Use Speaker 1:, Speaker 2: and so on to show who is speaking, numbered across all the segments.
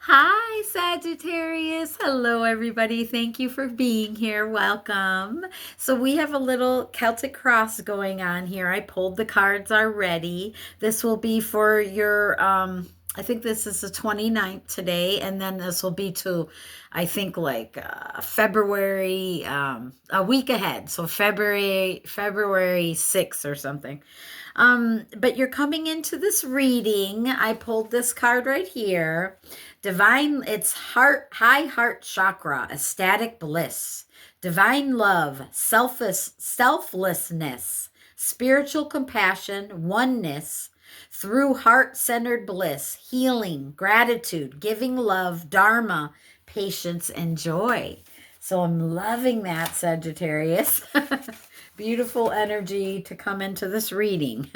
Speaker 1: Hi, Sagittarius. Hello, everybody. Thank you for being here. Welcome. So, we have a little Celtic cross going on here. I pulled the cards already. This will be for your, I think this is the 29th today, and then this will be to, I think, like February, a week ahead. So, February 6th or something. But you're coming into this reading. I pulled this card right here. Divine, it's high heart chakra, ecstatic bliss, divine love, selflessness, spiritual compassion, oneness, through heart centered bliss, healing, gratitude, giving love, dharma, patience, and joy. So I'm loving that, Sagittarius. Beautiful energy to come into this reading.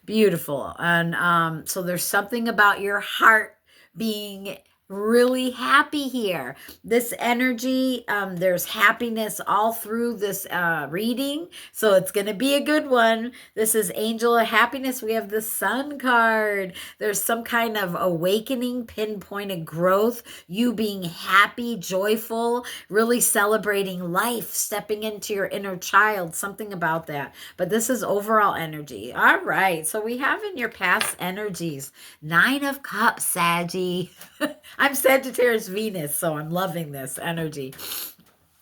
Speaker 1: Beautiful. And so there's something about your heart being really happy here. This energy, there's happiness all through this reading. So it's going to be a good one. This is Angel of Happiness. We have the Sun card. There's some kind of awakening, pinpointed growth, you being happy, joyful, really celebrating life, stepping into your inner child, something about that. But this is overall energy. All right. So we have in your past energies, Nine of Cups, Saggy. I'm Sagittarius Venus, so I'm loving this energy.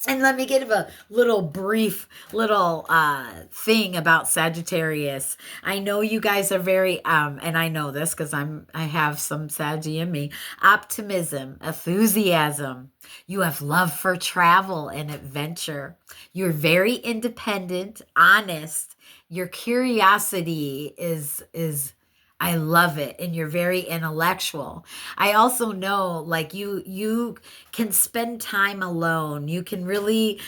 Speaker 1: And let me give a little brief little thing about Sagittarius. I know you guys are very and I know this because I have some Saggy in me. Optimism, enthusiasm. You have love for travel and adventure. You're very independent, honest. Your curiosity is I love it, and you're very intellectual. I also know like you can spend time alone. You can really,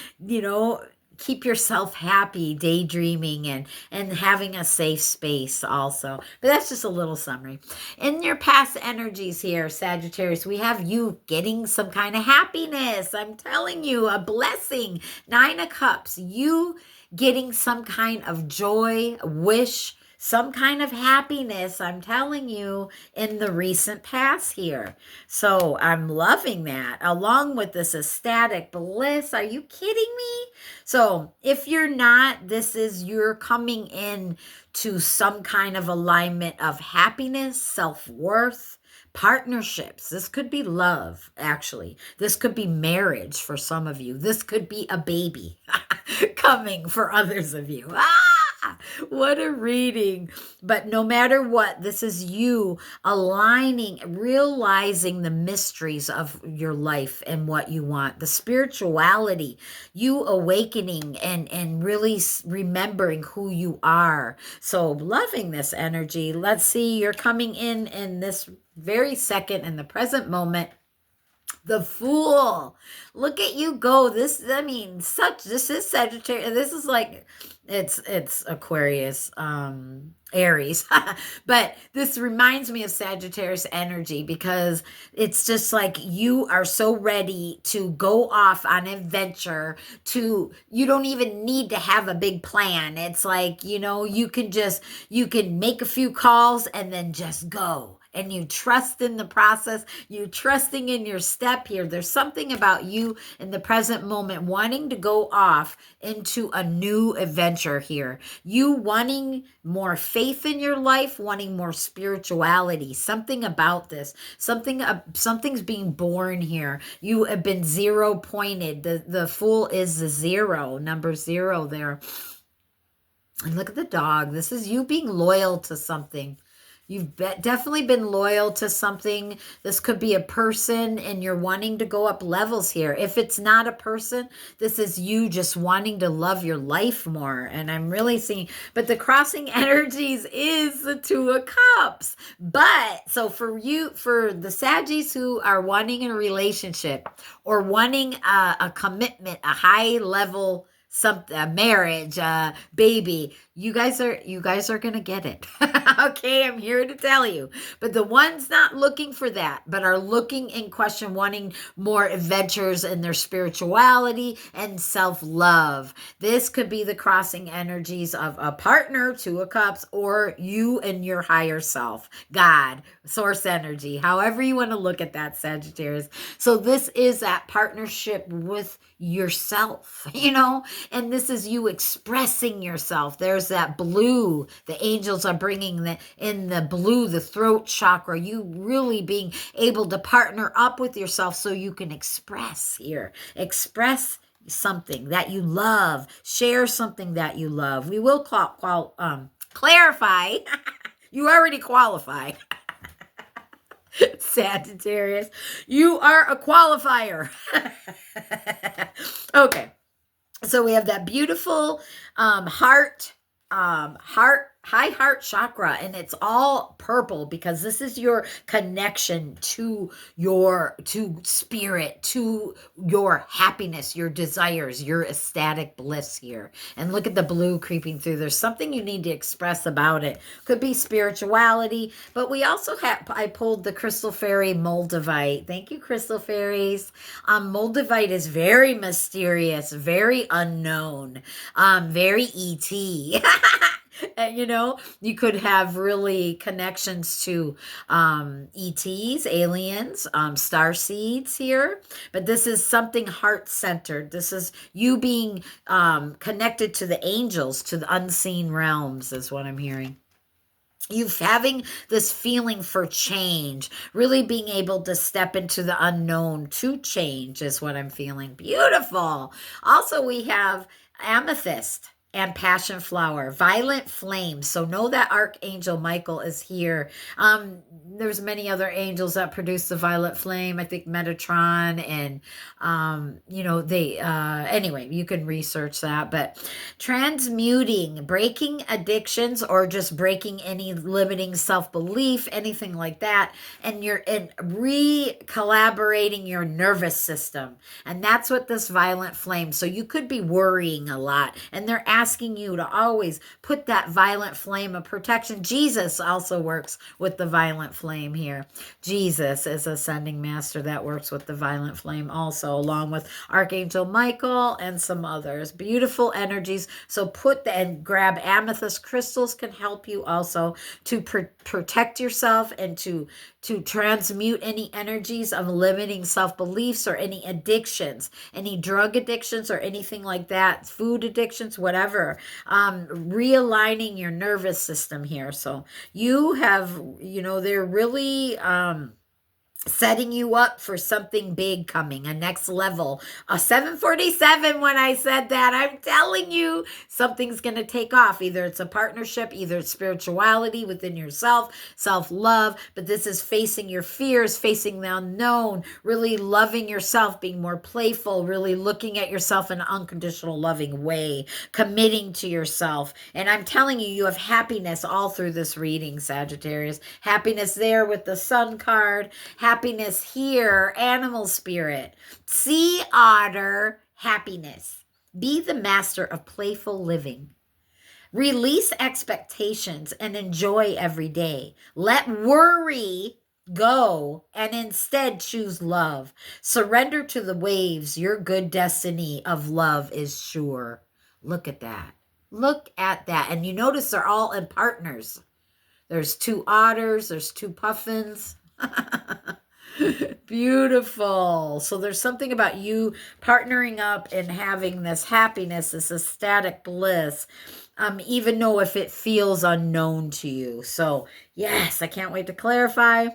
Speaker 1: keep yourself happy, daydreaming and having a safe space also. But that's just a little summary. In your past energies here, Sagittarius, we have you getting some kind of happiness. I'm telling you, a blessing. Nine of Cups, you getting some kind of joy, wish, some kind of happiness, I'm telling you, in the recent past here. So I'm loving that, along with this ecstatic bliss. Are you kidding me? So if you're not, this is you're coming in to some kind of alignment of happiness, self-worth, partnerships. This could be love, actually. This could be marriage for some of you. This could be a baby coming for others of you. What a reading. But no matter what, this is you aligning, realizing the mysteries of your life and what you want, the spirituality, you awakening and really remembering who you are. So loving this energy. Let's see, you're coming in this very second in the present moment. The Fool. Look at you go. This is Sagittarius. This is like it's Aquarius, Aries. But this reminds me of Sagittarius energy because it's just like you are so ready to go off on adventure to you don't even need to have a big plan. It's like, you can make a few calls and then just go, and you trust in the process, you trusting in your step here. There's something about you in the present moment wanting to go off into a new adventure here. You wanting more faith in your life, wanting more spirituality. Something about this. Something's being born here. You have been zero pointed. The Fool is the zero, number zero there. And look at the dog. This is you being loyal to something. You've definitely been loyal to something. This could be a person and you're wanting to go up levels here. If it's not a person, this is you just wanting to love your life more. And I'm really seeing, but the crossing energies is the Two of Cups. But so for the Saggies who are wanting a relationship or wanting a commitment, a high level a marriage, baby, you guys are gonna get it. Okay, I'm here to tell you. But the ones not looking for that, but are looking in question, wanting more adventures in their spirituality and self-love. This could be the crossing energies of a partner, Two of Cups, or you and your higher self, God, source energy, however you want to look at that, Sagittarius. So this is that partnership with yourself, and this is you expressing yourself. There's that blue, the angels are bringing in the blue, the throat chakra, you really being able to partner up with yourself so you can express something that you love, share something that you love. We will clarify. You already qualify. Sagittarius, you are a qualifier. Okay, so we have that beautiful high heart chakra, and it's all purple because this is your connection to spirit, to your happiness, your desires, your ecstatic bliss here. And look at the blue creeping through. There's something you need to express about it. Could be spirituality, but we also I pulled the crystal fairy Moldavite. Thank you, crystal fairies. Moldavite is very mysterious, very unknown, very ET. And, you could have really connections to ETs, aliens, star seeds here. But this is something heart-centered. This is you being connected to the angels, to the unseen realms, is what I'm hearing. You having this feeling for change, really being able to step into the unknown to change is what I'm feeling. Beautiful. Also, we have amethyst and passion flower, violet flame. So know that Archangel Michael is here. There's many other angels that produce the violet flame. I think Metatron and, anyway, you can research that. But transmuting, breaking addictions, or just breaking any limiting self-belief, anything like that. And you're re-collaborating your nervous system. And that's what this violet flame. So you could be worrying a lot. And they're asking you to always put that violet flame of protection. Jesus also works with the violet flame here. Jesus is ascending master that works with the violet flame also, along with Archangel Michael and some others. Beautiful energies. So and grab amethyst crystals can help you also to protect yourself and to transmute any energies of limiting self-beliefs or any addictions, any drug addictions or anything like that, food addictions, whatever. Realigning your nervous system here. So you have, they're really setting you up for something big coming, a next level. A 747, when I said that, I'm telling you, something's going to take off. Either it's a partnership, either it's spirituality within yourself, self-love, but this is facing your fears, facing the unknown, really loving yourself, being more playful, really looking at yourself in an unconditional loving way, committing to yourself. And I'm telling you, you have happiness all through this reading, Sagittarius. Happiness there with the sun card, happiness here, animal spirit, sea otter, happiness. Be the master of playful living. Release expectations and enjoy every day. Let worry go and instead choose love. Surrender to the waves. Your good destiny of love is sure. Look at that. Look at that. And you notice they're all in partners. There's two otters. There's two puffins. Beautiful. So there's something about you partnering up and having this happiness, this ecstatic bliss, even though if it feels unknown to you. So yes, I can't wait to clarify.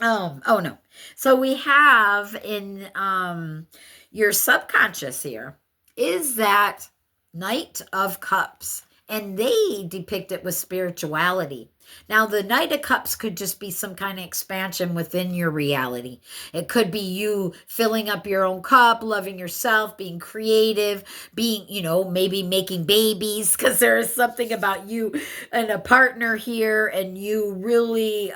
Speaker 1: Oh no. So we have in your subconscious here is that Knight of Cups, and they depict it with spirituality. Now, the Knight of Cups could just be some kind of expansion within your reality. It could be you filling up your own cup, loving yourself, being creative, being, maybe making babies, because there is something about you and a partner here, and you really,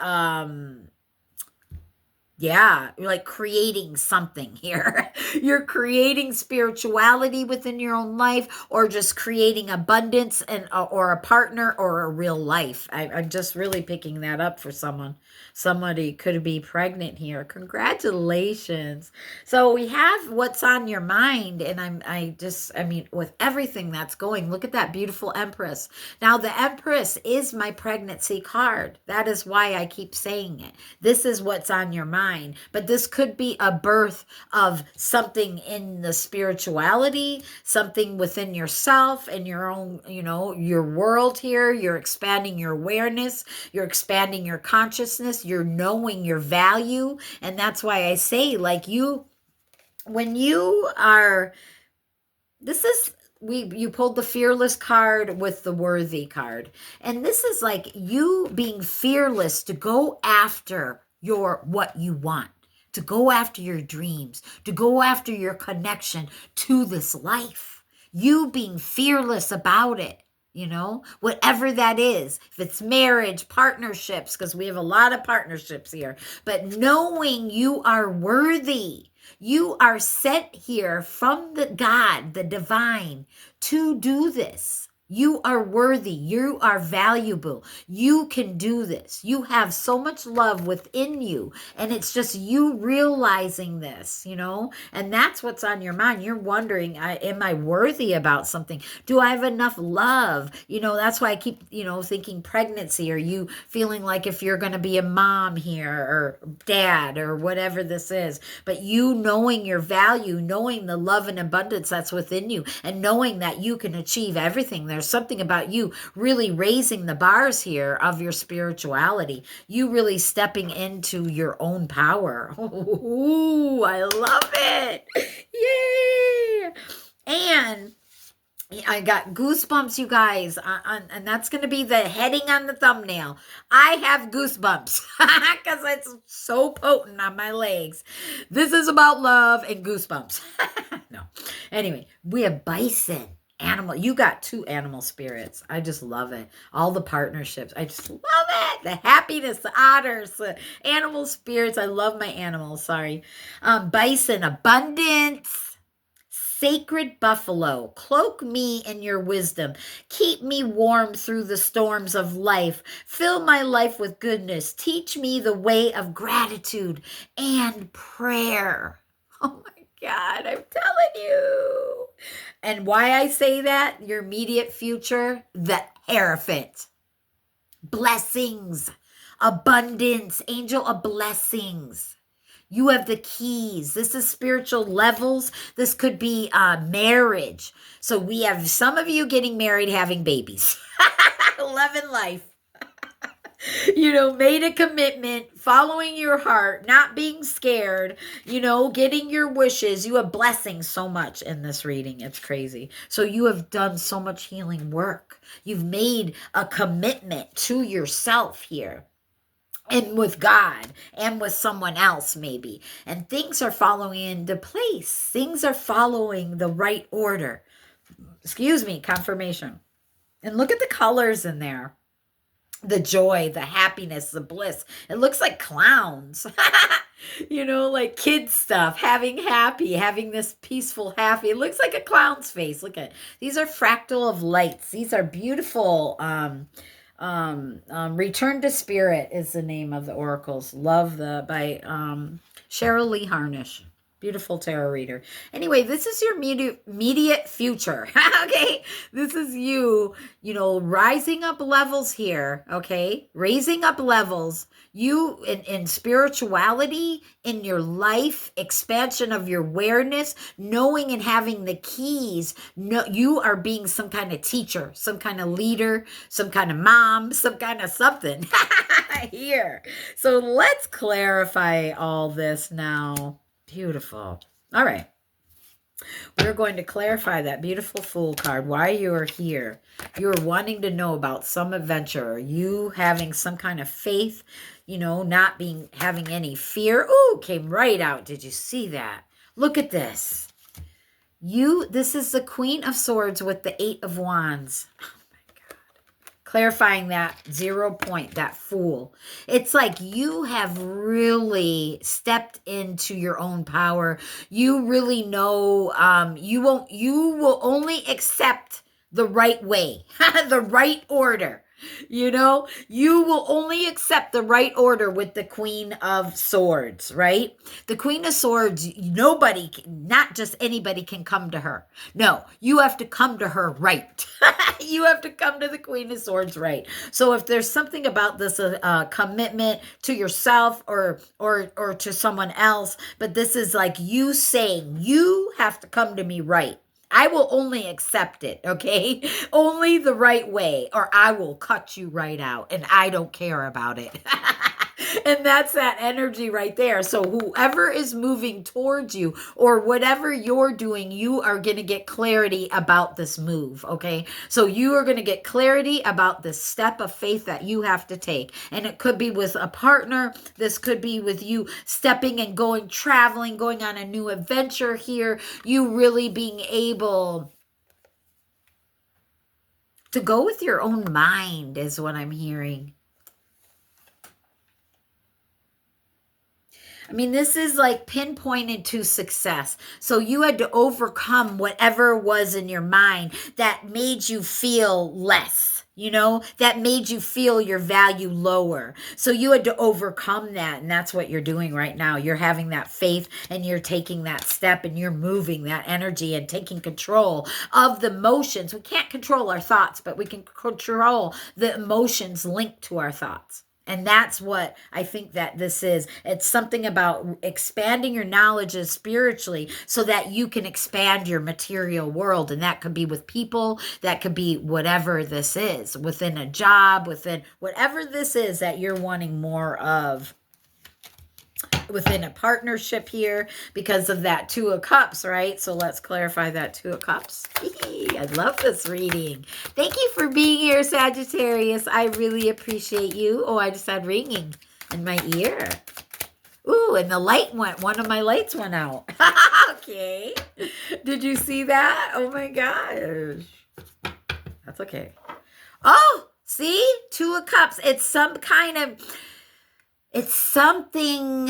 Speaker 1: Yeah, you're like creating something here. You're creating spirituality within your own life, or just creating abundance and or a partner or a real life. I'm just really picking that up for someone. Somebody could be pregnant here. Congratulations. So we have what's on your mind, and I mean, with everything that's going, look at that beautiful Empress. Now the Empress is my pregnancy card. That is why I keep saying it. This is what's on your mind, but this could be a birth of something in the spirituality, something within yourself and your own, your world here. You're expanding your awareness, you're expanding your consciousness, you're knowing your value. And that's why I say, like, when you are, this is, you pulled the fearless card with the worthy card. And this is like you being fearless to go after what you want, to go after your dreams, to go after your connection to this life. You being fearless about it. Whatever that is, if it's marriage, partnerships, because we have a lot of partnerships here, but knowing you are worthy. You are sent here from the God, the divine, to do this. You are worthy. You are valuable. You can do this. You have so much love within you. And it's just you realizing this, and that's what's on your mind. You're wondering, am I worthy about something? Do I have enough love? That's why I keep, thinking pregnancy. Are you feeling like if you're going to be a mom here or dad or whatever this is, but you knowing your value, knowing the love and abundance that's within you, and knowing that you can achieve everything. There's something about you really raising the bars here of your spirituality. You really stepping into your own power. Ooh, I love it. Yay. And I got goosebumps, you guys, and that's going to be the heading on the thumbnail. I have goosebumps because it's so potent on my legs. This is about love and goosebumps. No. Anyway, we have bison. Animal, you got 2 animal spirits. I just love it. All the partnerships, I just love it. The happiness, the otters, the animal spirits. I love my animals. Sorry. Bison, abundance. Sacred buffalo, cloak me in your wisdom. Keep me warm through the storms of life. Fill my life with goodness. Teach me the way of gratitude and prayer. Oh my God, I'm telling you. And why I say that, your immediate future, the Hierophant. Blessings, abundance, angel of blessings. You have the keys. This is spiritual levels. This could be marriage. So we have some of you getting married, having babies. Loving life. Made a commitment, following your heart, not being scared, getting your wishes. You have blessings so much in this reading. It's crazy. So you have done so much healing work. You've made a commitment to yourself here. And with God and with someone else maybe. And things are falling into place. Things are following the right order. Confirmation. And look at the colors in there. The joy, the happiness, the bliss. It looks like clowns. Like kids stuff. Having this peaceful happy. It looks like a clown's face. Look at it. These are fractal of lights. These are beautiful. Return to Spirit is the name of the oracles. Love by Cheryl Lee Harnish. Beautiful tarot reader. Anyway, this is your immediate future. Okay. This is you, rising up levels here. Okay. Raising up levels. You in spirituality, in your life, expansion of your awareness, knowing and having the keys. No, you are being some kind of teacher, some kind of leader, some kind of mom, some kind of something here. So let's clarify all this now. Beautiful. All right. We're going to clarify that beautiful Fool card, why you are here. You're wanting to know about some adventure, you having some kind of faith, not having any fear. Ooh, came right out. Did you see that? Look at this. This is the Queen of Swords with the 8 of Wands. Oh my God. clarifying that 0 point, that Fool. It's like you have really stepped into your own power. You really know, you will only accept the right way, the right order. You know, you will only accept the right order with the Queen of Swords, right? The Queen of Swords, nobody, not just anybody can come to her. No, you have to come to her right. You have to come to the Queen of Swords right. So if there's something about this commitment to yourself or to someone else, but this is like you saying, you have to come to me right. I will only accept it, okay? Only the right way, or I will cut you right out, and I don't care about it. And that's that energy right there. So whoever is moving towards you or whatever you're doing, you are going to get clarity about this move, okay? So you are going to get clarity about this step of faith that you have to take. And it could be with a partner. This could be with you stepping and going, traveling, going on a new adventure here. You really being able to go with your own mind is what I'm hearing. I mean, this is like pinpointed to success. So you had to overcome whatever was in your mind that made you feel less, you know, that made you feel your value lower. So you had to overcome that. And that's what you're doing right now. You're having that faith and you're taking that step and you're moving that energy and taking control of the emotions. We can't control our thoughts, but we can control the emotions linked to our thoughts. And that's what I think that this is. It's something about expanding your knowledge spiritually so that you can expand your material world. And that could be with people, that could be whatever this is, within a job, within whatever this is that you're wanting more of. Within a partnership here because of that Two of Cups, right? So let's clarify that Two of Cups. I love this reading. Thank you for being here, Sagittarius. I really appreciate you. Oh, I just had ringing in my ear. Ooh, and the light one of my lights went out. Okay. Did you see that? Oh my gosh. That's okay. Oh, see? Two of Cups. It's some kind of... It's something,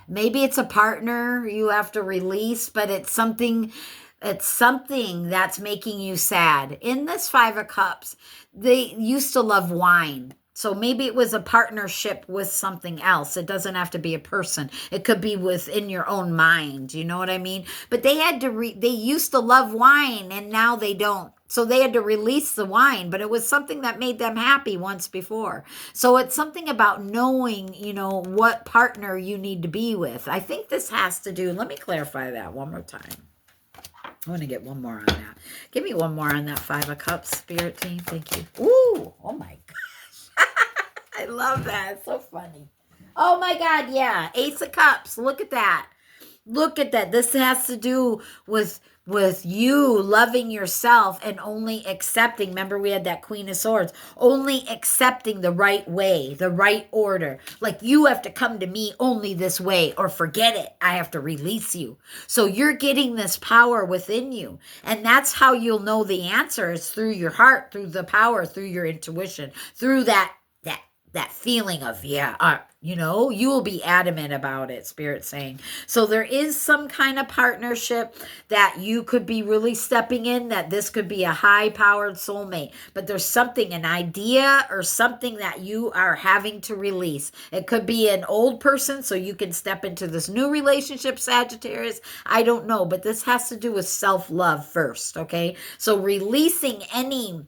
Speaker 1: maybe it's a partner you have to release, but it's something that's making you sad. In this Five of Cups, they used to love wine. So maybe it was a partnership with something else. It doesn't have to be a person. It could be within your own mind. You know what I mean? But they had to, they used to love wine and now they don't. So they had to release the wine, but it was something that made them happy once before. So it's something about knowing, you know, what partner you need to be with. I think this has to do, let me clarify that one more time. I want to get one more on that. Give me one more on that Five of Cups, Spirit team. Thank you. Ooh, oh my gosh. I love that. It's so funny. Oh my God, yeah. Ace of Cups. Look at that. Look at that. This has to do with you loving yourself and only accepting. Remember, we had that Queen of Swords. Only accepting the right way, the right order. Like, you have to come to me only this way or forget it. I have to release you. So you're getting this power within you. And that's how you'll know the answer is through your heart, through the power, through your intuition, through that feeling of, you know, you will be adamant about it, Spirit saying. So there is some kind of partnership that you could be really stepping in, that this could be a high-powered soulmate. But there's something, an idea or something that you are having to release. It could be an old person, so you can step into this new relationship, Sagittarius. I don't know, but this has to do with self-love first, okay? So releasing any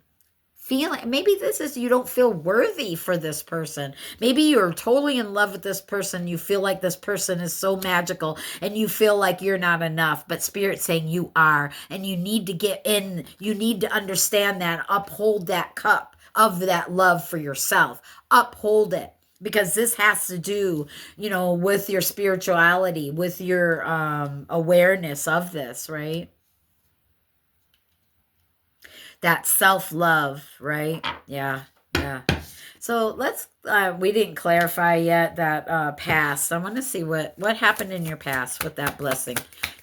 Speaker 1: feeling, maybe this is you don't feel worthy for this person. Maybe you're totally in love with this person. You feel like this person is so magical and you feel like you're not enough, but Spirit's saying you are, and you need to get in. You need to understand that, uphold that cup of that love for yourself. Uphold it. Because this has to do, you know, with your spirituality, with your awareness of this, right? That self-love, right? Yeah. So let's, we didn't clarify yet that past. I want to see what happened in your past with that blessing.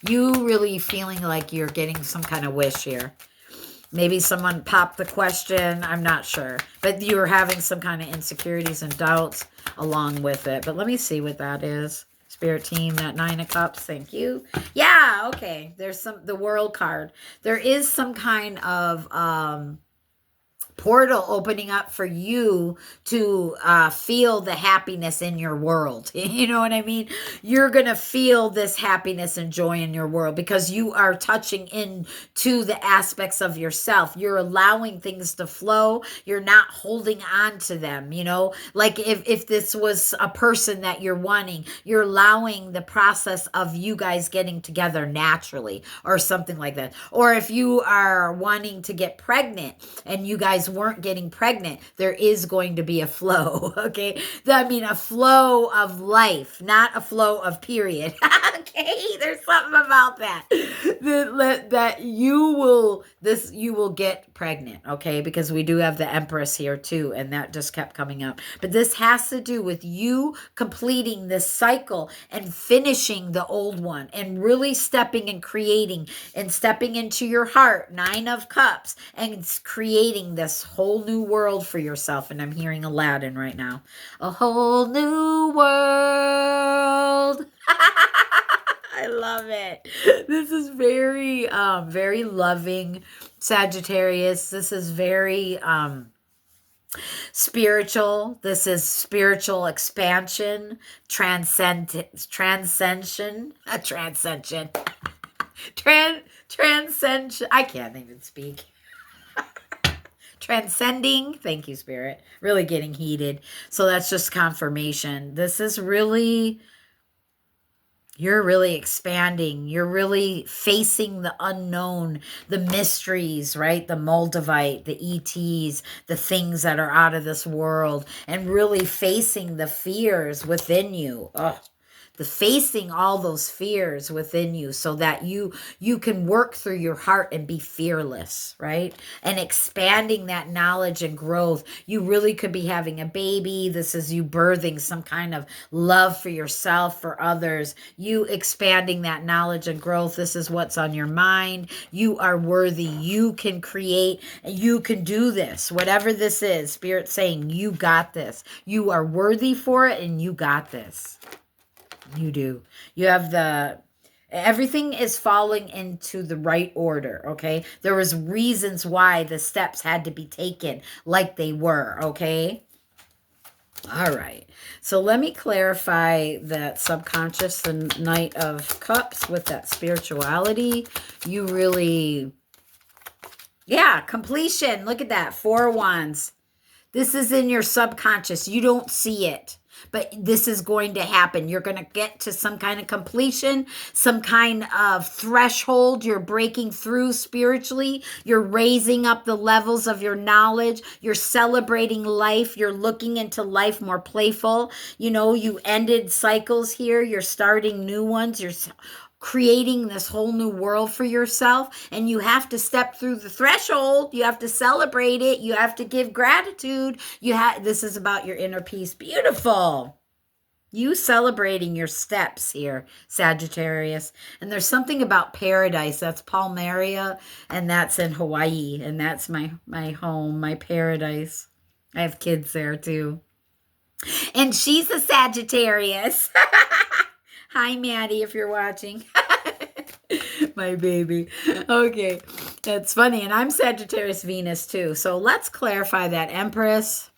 Speaker 1: You really feeling like you're getting some kind of wish here. Maybe someone popped the question. I'm not sure. But you were having some kind of insecurities and doubts along with it. But let me see what that is. Spirit team, that 9 of Cups. Thank you. Yeah, okay. There's the World card. There is some kind of portal opening up for you to feel the happiness in your world. You know what I mean? You're going to feel this happiness and joy in your world because you are touching into the aspects of yourself. You're allowing things to flow. You're not holding on to them, you know? Like if this was a person that you're wanting, you're allowing the process of you guys getting together naturally or something like that. Or if you are wanting to get pregnant and you guys weren't getting pregnant, there is going to be a flow. Okay, I mean a flow of life, not a flow of period. Okay, there's something about that that you will get pregnant. Okay, because we do have the Empress here too, and that just kept coming up. But this has to do with you completing this cycle and finishing the old one and really stepping and creating and stepping into your heart, 9 of Cups, and creating this whole new world for yourself. And I'm hearing Aladdin right now. A whole new world. I love it. This is very, very loving, Sagittarius. This is very spiritual. This is spiritual expansion, transcension, transcension. I can't even speak. Transcending. Thank you, Spirit. Really getting heated. So that's just confirmation. This is really, you're really expanding. You're really facing the unknown, the mysteries, right? The Moldavite, the ETs, the things that are out of this world, and really facing the fears within you. Ugh. The facing all those fears within you so that you can work through your heart and be fearless, right? And expanding that knowledge and growth. You really could be having a baby. This is you birthing some kind of love for yourself, for others. You expanding that knowledge and growth. This is what's on your mind. You are worthy. You can create and you can do this. Whatever this is, Spirit saying, you got this. You are worthy for it and you got this. You do. You have everything is falling into the right order, okay? There was reasons why the steps had to be taken like they were, okay? All right. So let me clarify that subconscious, the Knight of Cups with that spirituality. You really, yeah, completion. Look at that. 4 of Wands. This is in your subconscious. You don't see it. But this is going to happen. You're going to get to some kind of completion, some kind of threshold. You're breaking through spiritually. You're raising up the levels of your knowledge. You're celebrating life. You're looking into life more playful. You know, you ended cycles here. You're starting new ones. You're creating this whole new world for yourself, and you have to step through the threshold. You have to celebrate it. You have to give gratitude. This is about your inner peace. Beautiful. You celebrating your steps here, Sagittarius. And there's something about paradise. That's Palmaria, and that's in Hawaii, and that's my home, my paradise. I have kids there too. And she's a Sagittarius. Hi, Maddie, if you're watching. My baby. Okay, that's funny. And I'm Sagittarius Venus too. So let's clarify that Empress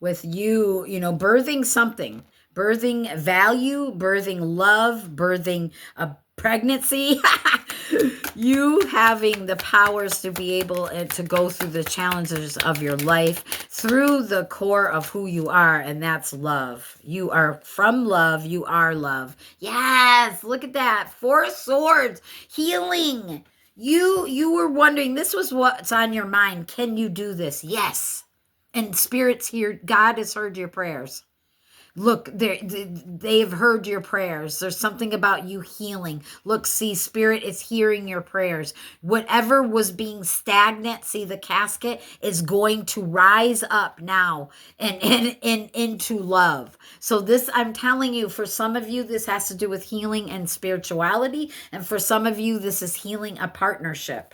Speaker 1: with you, birthing something. Birthing value, birthing love, birthing a pregnancy. You having the powers to be able to go through the challenges of your life through the core of who you are, and that's love. You are from love. You are love. Yes, look at that. 4 swords. Healing. You were wondering, this was what's on your mind. Can you do this? Yes. And Spirit's here. God has heard your prayers. Look, they've heard your prayers. There's something about you healing. Look, see, Spirit is hearing your prayers. Whatever was being stagnant, see, the casket is going to rise up now and into love. So this, I'm telling you, for some of you, this has to do with healing and spirituality. And for some of you, this is healing a partnership.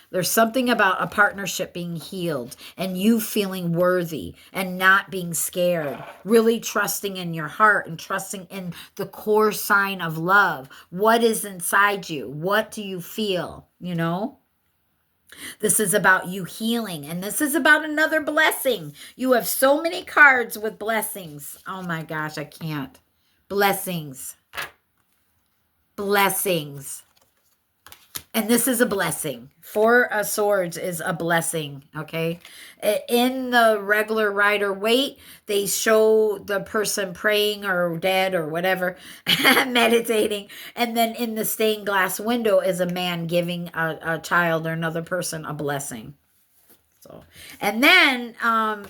Speaker 1: There's something about a partnership being healed and you feeling worthy and not being scared, really trusting in your heart and trusting in the core sign of love. What is inside you? What do you feel? You know, this is about you healing, and this is about another blessing. You have so many cards with blessings. Oh my gosh, I can't. Blessings. Blessings. And this is a blessing. Four of Swords is a blessing, okay? In the regular Rider-Waite, they show the person praying or dead or whatever, meditating. And then in the stained glass window is a man giving a child or another person a blessing. So, and then,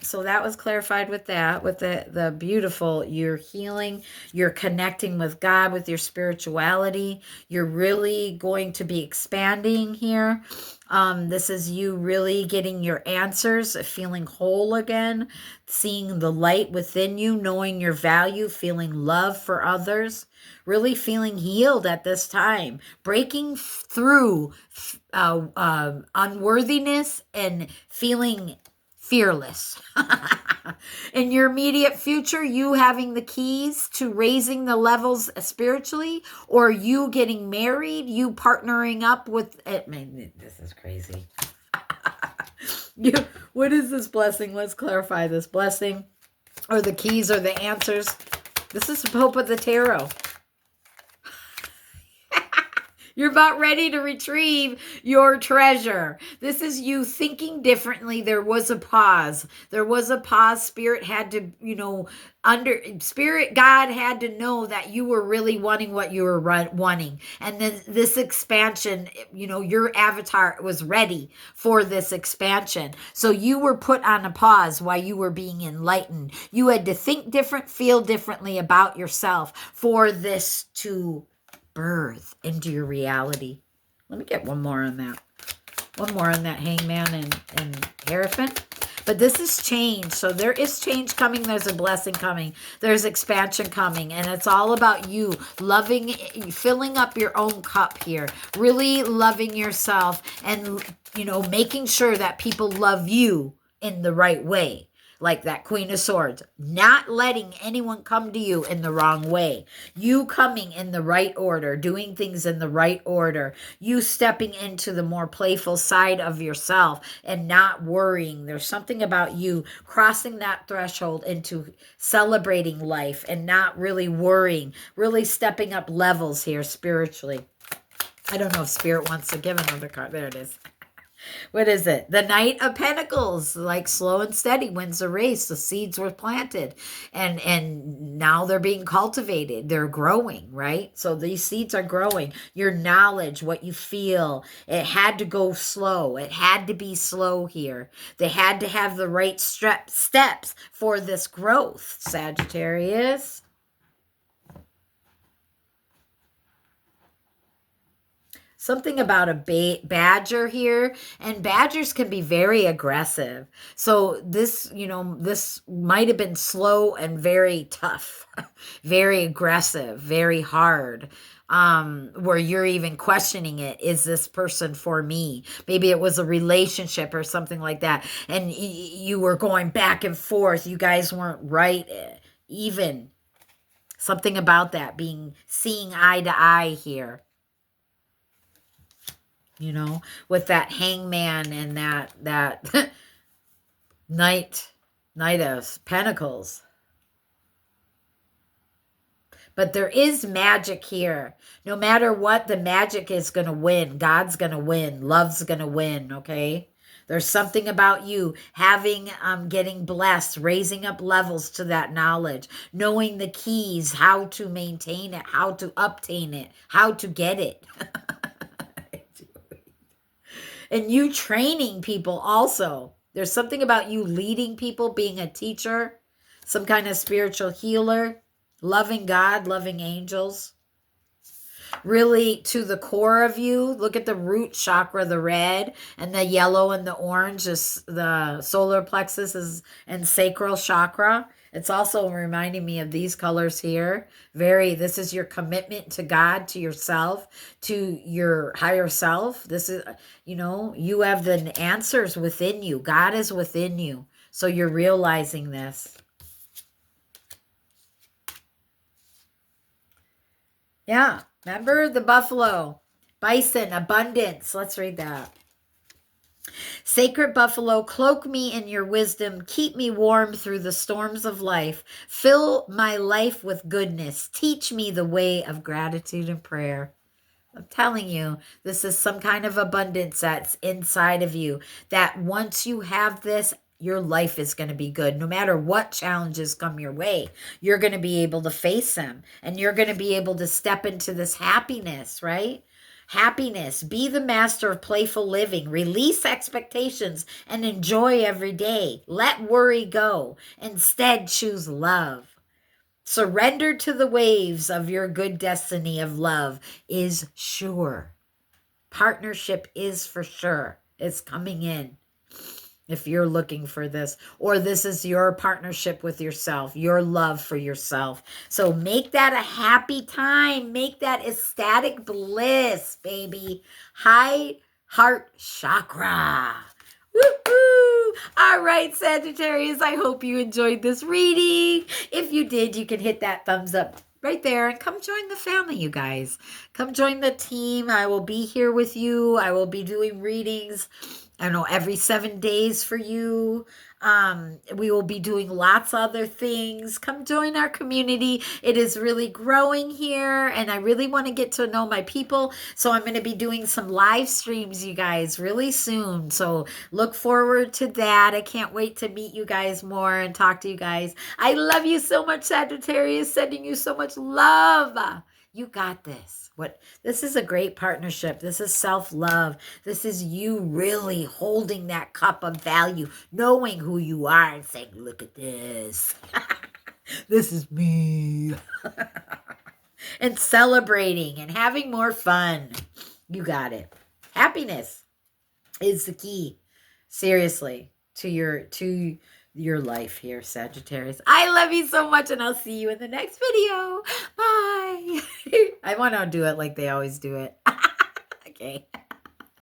Speaker 1: so that was clarified with that, with the beautiful, you're healing, you're connecting with God, with your spirituality. You're really going to be expanding here. This is you really getting your answers, feeling whole again, seeing the light within you, knowing your value, feeling love for others, really feeling healed at this time, breaking through unworthiness and feeling fearless. In your immediate future, you having the keys to raising the levels spiritually, or you getting married, you partnering up with, I mean, this is crazy. What is this blessing? Let's clarify this blessing, or the keys, or the answers. This is the Pope of the Tarot. You're about ready to retrieve your treasure. This is you thinking differently. There was a pause. There was a pause. Spirit had to, Spirit, God had to know that you were really wanting what you were wanting. And then this expansion, your avatar was ready for this expansion. So you were put on a pause while you were being enlightened. You had to think different, feel differently about yourself for this to birth into your reality. Let me get one more on that. One more on that Hangman and Hierophant. But this is change. So there is change coming. There's a blessing coming. There's expansion coming. And it's all about you loving, filling up your own cup here. Really loving yourself and, making sure that people love you in the right way. Like that Queen of Swords, not letting anyone come to you in the wrong way. You coming in the right order, doing things in the right order. You stepping into the more playful side of yourself and not worrying. There's something about you crossing that threshold into celebrating life and not really worrying, really stepping up levels here spiritually. I don't know if Spirit wants to give another card. There it is. What is it? The Knight of Pentacles, like slow and steady wins the race. The seeds were planted and now they're being cultivated. They're growing, right? So these seeds are growing. Your knowledge, what you feel, it had to go slow. It had to be slow here. They had to have the right steps for this growth, Sagittarius. Something about a badger here, and badgers can be very aggressive. So this, this might have been slow and very tough, very aggressive, very hard, where you're even questioning it. Is this person for me? Maybe it was a relationship or something like that. And you were going back and forth. You guys weren't right, even. Something about that seeing eye to eye here. With that Hangman and that Knight of Pentacles. But there is magic here. No matter what, the magic is going to win. God's going to win. Love's going to win, okay? There's something about you having, getting blessed, raising up levels to that knowledge, knowing the keys, how to maintain it, how to obtain it, how to get it. And you training people also. There's something about you leading people, being a teacher. some kind of spiritual healer, loving God, loving angels. Really to the core of you. Look at the root chakra, the red, and the yellow and the orange is the solar plexus is and sacral chakra. It's also reminding me of these colors here. This is your commitment to God, to yourself, to your higher self. This is, you have the answers within you. God is within you. So you're realizing this. Yeah. Remember the buffalo, bison, abundance. Let's read that. Sacred buffalo, cloak me in your wisdom. Keep me warm through the storms of life. Fill my life with goodness. Teach me the way of gratitude and prayer. I'm telling you, this is some kind of abundance that's inside of you, that once you have this, your life is going to be good. No matter what challenges come your way, you're going to be able to face them, and you're going to be able to step into this happiness, right? Happiness. Be the master of playful living. Release expectations and enjoy every day. Let worry go. Instead, choose love. Surrender to the waves of your good destiny of love is sure. Partnership is for sure. It's coming in if you're looking for this, or this is your partnership with yourself, your love for yourself. So make that a happy time. Make that ecstatic bliss, baby. High heart chakra. Woo-hoo! All right, Sagittarius, I hope you enjoyed this reading. If you did, you can hit that thumbs up right there and come join the family, you guys. Come join the team. I will be here with you. I will be doing readings, I don't know, every 7 days for you. We will be doing lots of other things. Come join our community. It is really growing here, and I really want to get to know my people. So I'm going to be doing some live streams, you guys, really soon. So look forward to that. I can't wait to meet you guys more and talk to you guys. I love you so much, Sagittarius. Sending you so much love. You got this. This is a great partnership. This is self-love. This is you really holding that cup of value, knowing who you are and saying, look at this. This is me. And celebrating and having more fun. You got it. Happiness is the key. Seriously, to your life here, Sagittarius. I love you so much, and I'll see you in the next video. Bye. I want to do it like they always do it. Okay.